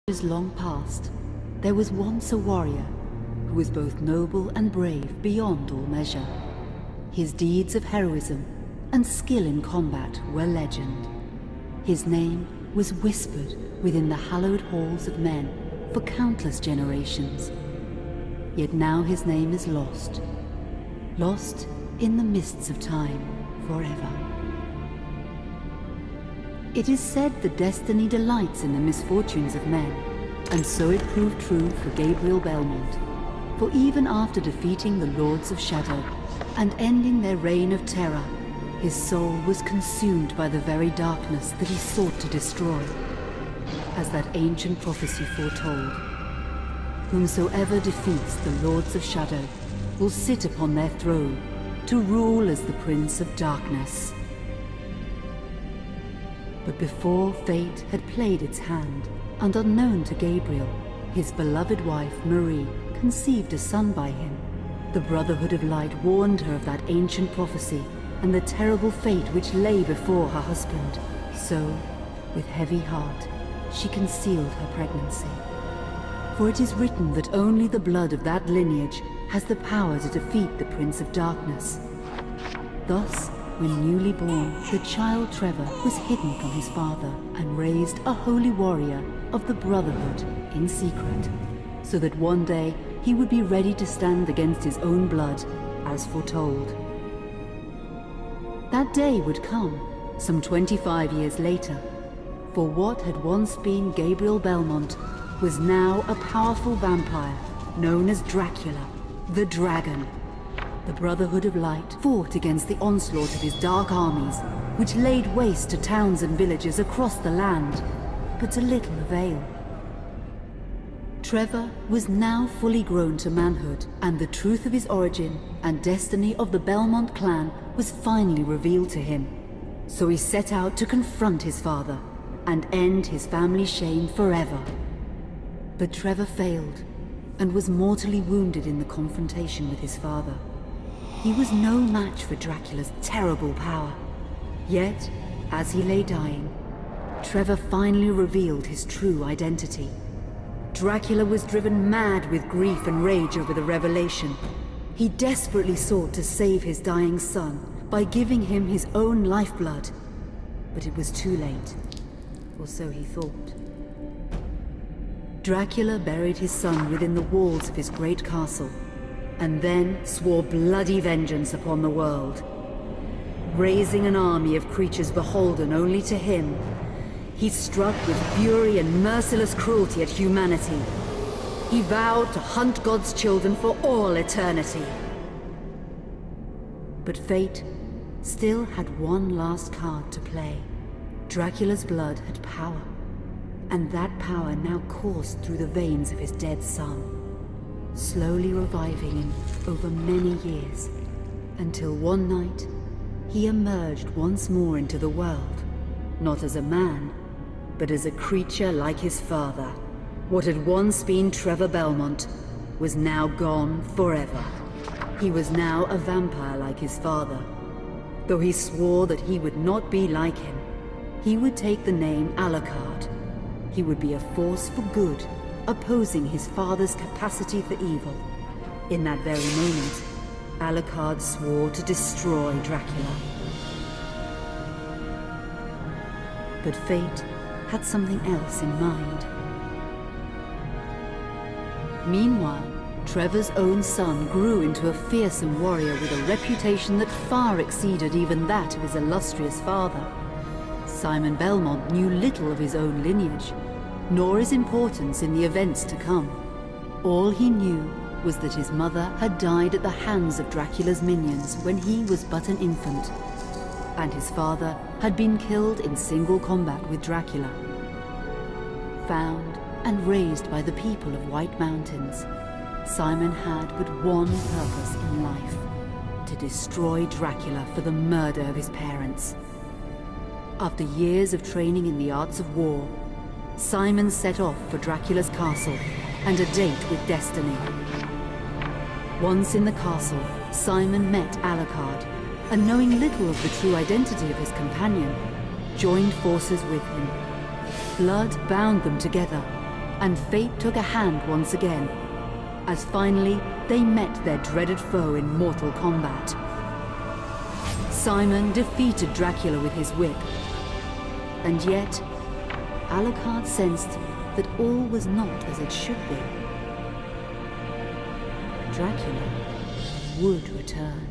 Long past, there was once a warrior who was both noble and brave beyond all measure. His deeds of heroism and skill in combat were legend. His name was whispered within the hallowed halls of men for countless generations. Yet now his name is lost. Lost in the mists of time forever. It is said that destiny delights in the misfortunes of men, and so it proved true for Gabriel Belmont. For even after defeating the Lords of Shadow and ending their reign of terror, his soul was consumed by the very darkness that he sought to destroy. As that ancient prophecy foretold, whomsoever defeats the Lords of Shadow will sit upon their throne to rule as the Prince of Darkness. But before fate had played its hand, and unknown to Gabriel, his beloved wife Marie conceived a son by him. The Brotherhood of Light warned her of that ancient prophecy and the terrible fate which lay before her husband. So, with heavy heart, she concealed her pregnancy. For it is written that only the blood of that lineage has the power to defeat the Prince of Darkness. Thus, when newly born, the child Trevor was hidden from his father and raised a holy warrior of the Brotherhood in secret, so that one day he would be ready to stand against his own blood, as foretold. That day would come, some 25 years later, for what had once been Gabriel Belmont was now a powerful vampire known as Dracula, the Dragon. The Brotherhood of Light fought against the onslaught of his dark armies, which laid waste to towns and villages across the land, but to little avail. Trevor was now fully grown to manhood, and the truth of his origin and destiny of the Belmont clan was finally revealed to him. So he set out to confront his father and end his family's shame forever. But Trevor failed, and was mortally wounded in the confrontation with his father. He was no match for Dracula's terrible power. Yet, as he lay dying, Trevor finally revealed his true identity. Dracula was driven mad with grief and rage over the revelation. He desperately sought to save his dying son by giving him his own lifeblood. But it was too late, or so he thought. Dracula buried his son within the walls of his great castle, and then swore bloody vengeance upon the world. Raising an army of creatures beholden only to him, he struck with fury and merciless cruelty at humanity. He vowed to hunt God's children for all eternity. But fate still had one last card to play. Dracula's blood had power, and that power now coursed through the veins of his dead son, slowly reviving him over many years, until one night he emerged once more into the world, not as a man, but as a creature like his father. What had once been Trevor Belmont was now gone forever. He was now a vampire like his father. Though he swore that he would not be like him, he would take the name Alucard. He would be a force for good, opposing his father's capacity for evil. In that very moment, Alucard swore to destroy Dracula. But fate had something else in mind. Meanwhile, Trevor's own son grew into a fearsome warrior with a reputation that far exceeded even that of his illustrious father. Simon Belmont knew little of his own lineage, nor his importance in the events to come. All he knew was that his mother had died at the hands of Dracula's minions when he was but an infant, and his father had been killed in single combat with Dracula. Found and raised by the people of White Mountains, Simon had but one purpose in life: to destroy Dracula for the murder of his parents. After years of training in the arts of war, Simon set off for Dracula's castle and a date with destiny. Once in the castle, Simon met Alucard, and knowing little of the true identity of his companion, joined forces with him. Blood bound them together, and fate took a hand once again, as finally they met their dreaded foe in mortal combat. Simon defeated Dracula with his whip, and yet Alucard sensed that all was not as it should be. Dracula would return.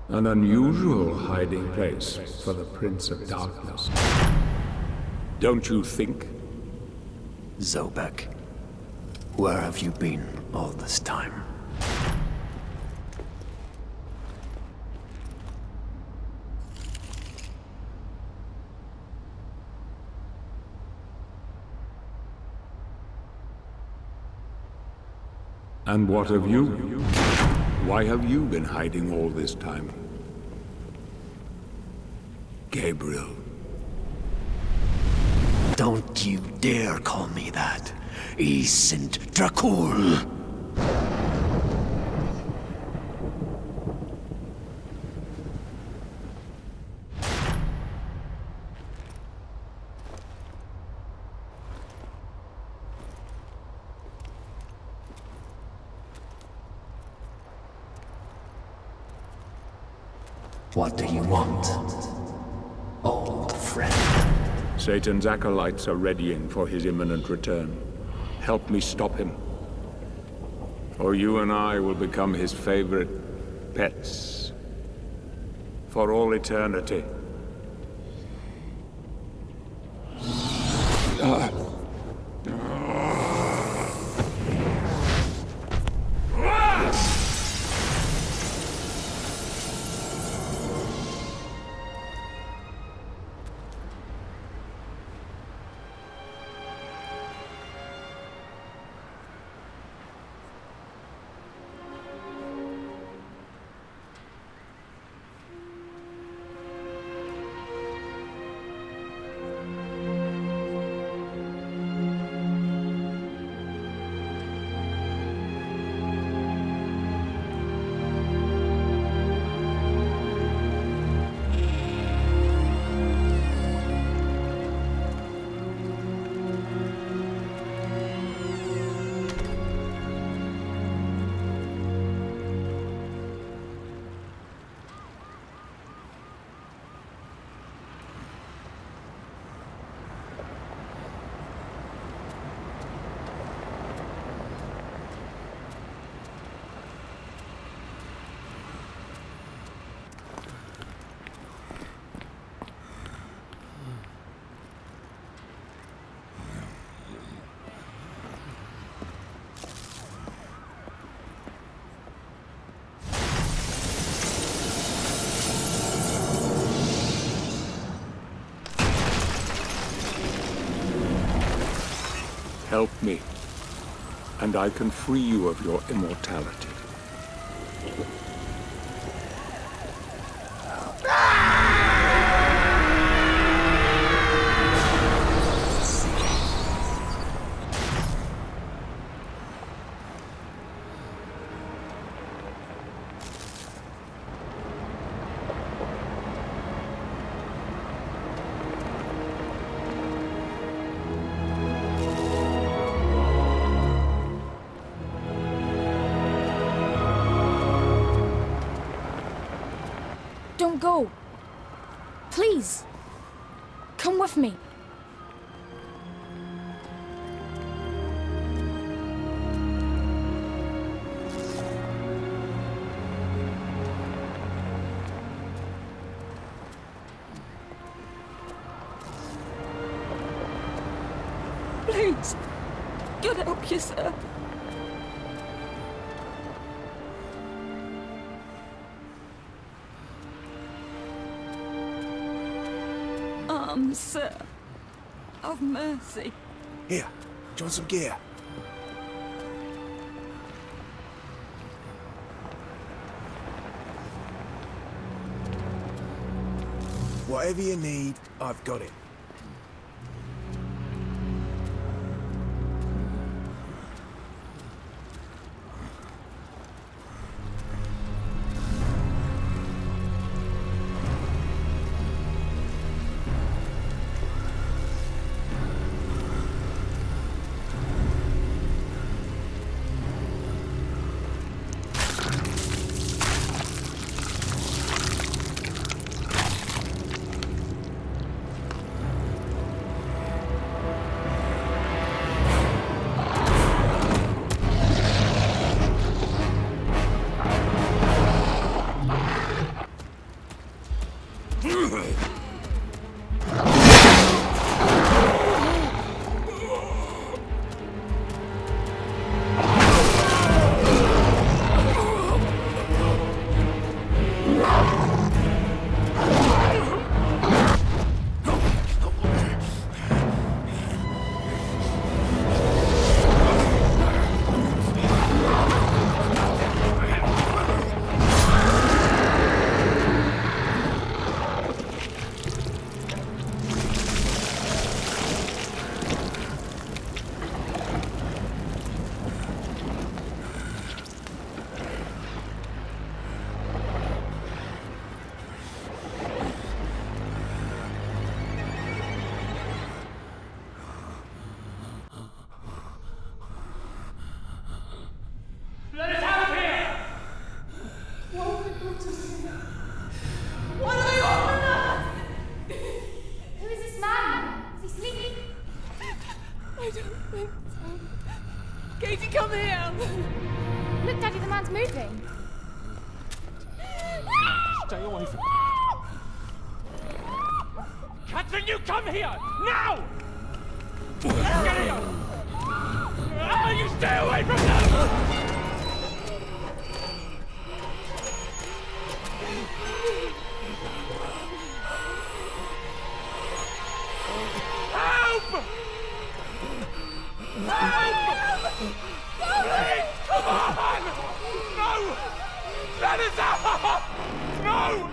An unusual hiding place for the Prince of Darkness. Don't you think? Zobek, where have you been all this time? And what of you? Why have you been hiding all this time? Gabriel. Don't you dare call me that. I sind Dracul. What do you want, old friend? Satan's acolytes are readying for his imminent return. Help me stop him. Or you and I will become his favorite pets. For all eternity. Help me, and I can free you of your immortality. Don't go. Please. Come with me. Please. God help you, sir. Sir, of mercy. Here, do you want some gear? Whatever you need, I've got it. Katie, come here! Look, Daddy, the man's moving. Stay away from me. Catherine, you come here! Now! Get here! You stay away from them! Help! Help! Please, come on! No! Let us out! No!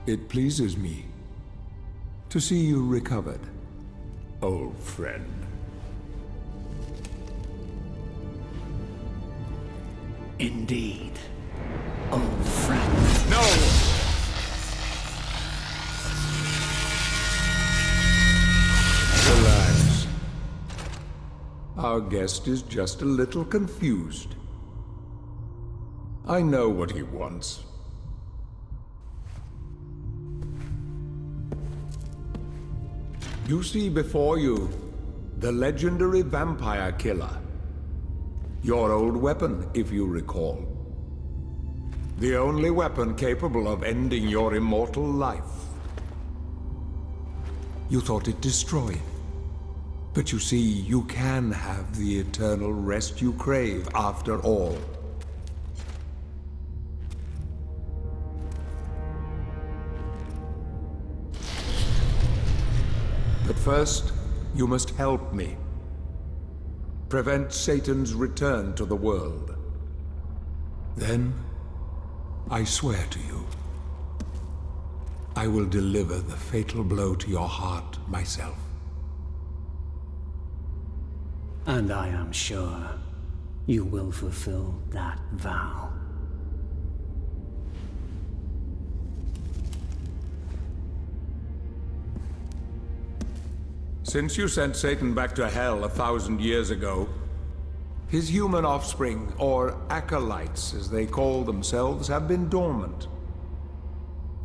It pleases me to see you recovered, old friend. Indeed, old friend. No! Relax. Our guest is just a little confused. I know what he wants. You see before you the legendary vampire killer. Your old weapon, if you recall. The only weapon capable of ending your immortal life. You thought it destroyed. But you see, you can have the eternal rest you crave after all. But first, you must help me. Prevent Satan's return to the world. Then, I swear to you, I will deliver the fatal blow to your heart myself. And I am sure you will fulfill that vow. Since you sent Satan back to hell 1,000 years ago, his human offspring, or acolytes as they call themselves, have been dormant.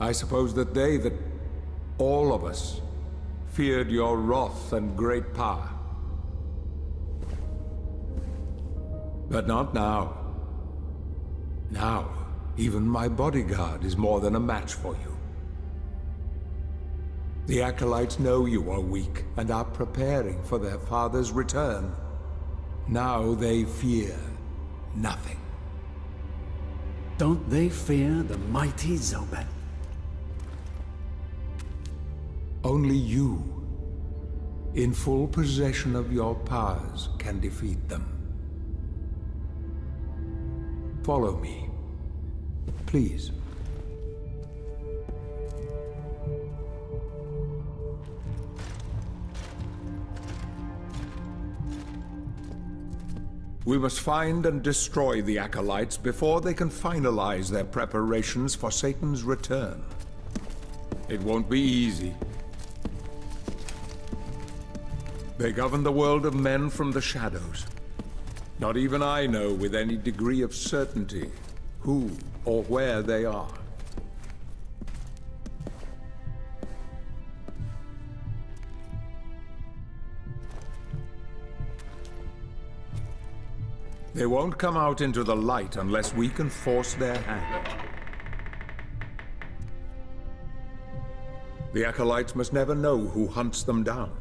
I suppose that all of us, feared your wrath and great power. But not now. Now, even my bodyguard is more than a match for you. The acolytes know you are weak and are preparing for their father's return. Now they fear nothing. Don't they fear the mighty Zobek? Only you, in full possession of your powers, can defeat them. Follow me, please. We must find and destroy the acolytes before they can finalize their preparations for Satan's return. It won't be easy. They govern the world of men from the shadows. Not even I know with any degree of certainty who or where they are. They won't come out into the light unless we can force their hand. The acolytes must never know who hunts them down.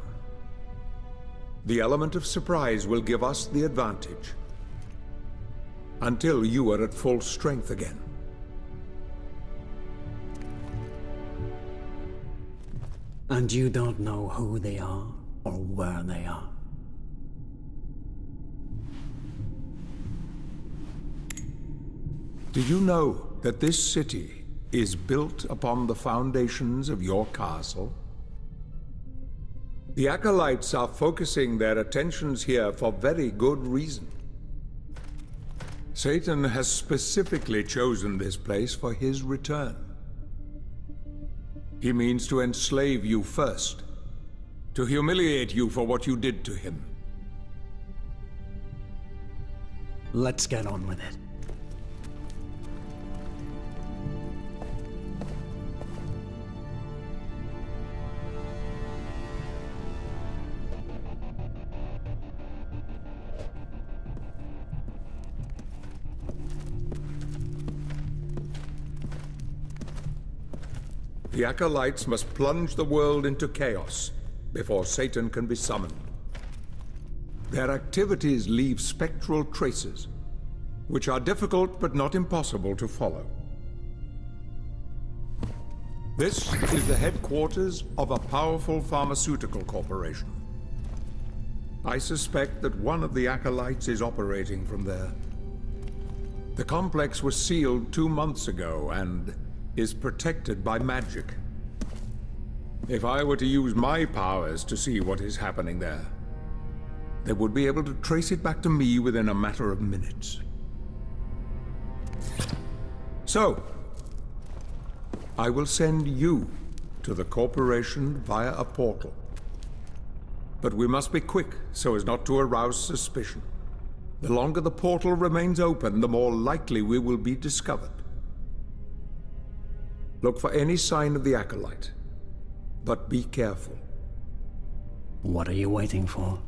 The element of surprise will give us the advantage. Until you are at full strength again. And you don't know who they are or where they are? Did you know that this city is built upon the foundations of your castle? The acolytes are focusing their attentions here for very good reason. Satan has specifically chosen this place for his return. He means to enslave you first, to humiliate you for what you did to him. Let's get on with it. The acolytes must plunge the world into chaos before Satan can be summoned. Their activities leave spectral traces, which are difficult but not impossible to follow. This is the headquarters of a powerful pharmaceutical corporation. I suspect that one of the acolytes is operating from there. The complex was sealed 2 months ago and is protected by magic. If I were to use my powers to see what is happening there, they would be able to trace it back to me within a matter of minutes. So, I will send you to the corporation via a portal. But we must be quick so as not to arouse suspicion. The longer the portal remains open, the more likely we will be discovered. Look for any sign of the Acolyte, but be careful. What are you waiting for?